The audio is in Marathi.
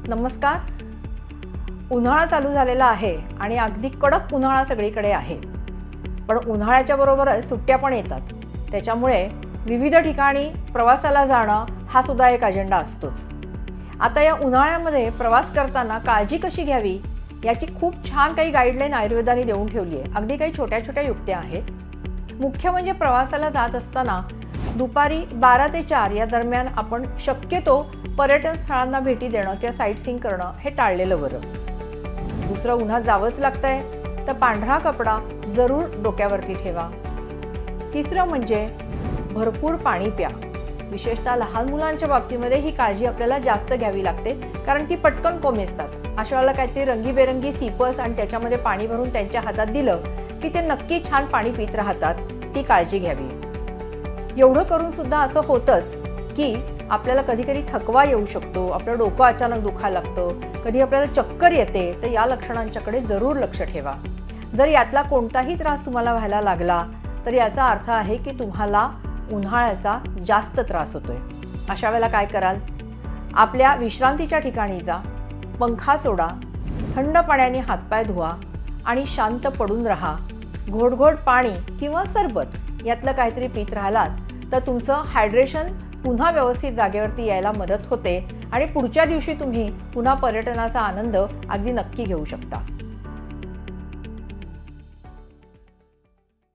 नमस्कार. उन्हाळा चालू झालेला आहे आणि अगदी कडक उन्हाळा सगळीकडे आहे. पण उन्हाळ्याच्या बरोबरच सुट्ट्या पण येतात. त्याच्यामुळे विविध ठिकाणी प्रवासाला जाणं हा सुद्धा एक अजेंडा असतोच. आता या उन्हाळ्यामध्ये प्रवास करताना काळजी कशी घ्यावी याची खूप छान काही गाईडलाईन आयुर्वेदाने देऊन ठेवली आहे. अगदी काही छोट्या छोट्या युक्त्या आहेत. मुख्य म्हणजे प्रवासाला जात असताना दुपारी 12 ते 4 या दरम्यान आपण शक्यतो पर्यटन स्थळांना भेटी देणं किंवा साईट सीइंग करणं हे टाळलेलं बरं. दुसरं, उन्हात जावंच लागतंय तर पांढरा कपडा जरूर डोक्यावरती ठेवा. तिसरं म्हणजे भरपूर पाणी प्या. विशेषतः लहान मुलांच्या बाबतीमध्ये ही काळजी आपल्याला जास्त घ्यावी लागते, कारण ती पटकन कोमेजतात. अशा वेळेला काहीतरी रंगीबेरंगी सिपर्स आणि त्याच्यामध्ये पाणी भरून त्यांच्या हातात दिलं की ते नक्की छान पाणी पित राहतात. ती काळजी घ्यावी. एवढं करून सुद्धा असं होतंच की आपल्याला कधी कधी थकवा येऊ शकतो, आपलं डोकं अचानक दुखायला लागतं, कधी आपल्याला चक्कर येते. तर या लक्षणांच्याकडे जरूर लक्ष ठेवा. जर यातला कोणताही त्रास तुम्हाला व्हायला लागला तर याचा अर्थ आहे की तुम्हाला उन्हाळ्याचा जास्त त्रास होतोय. अशा वेळेला काय कराल? आपल्या विश्रांतीच्या ठिकाणी जा, पंखा सोडा, थंड पाण्याने हातपाय धुवा आणि शांत पडून राहा. घोटघोट पाणी किंवा सरबत यातलं काहीतरी पीत राहिलात तर तुमचं हायड्रेशन पुन्हा व्यवस्थित जागेवरती यायला मदत होते आणि पुढच्या दिवशी तुम्ही पुन्हा पर्यटनाचा आनंद अगदी नक्की घेऊ शकता.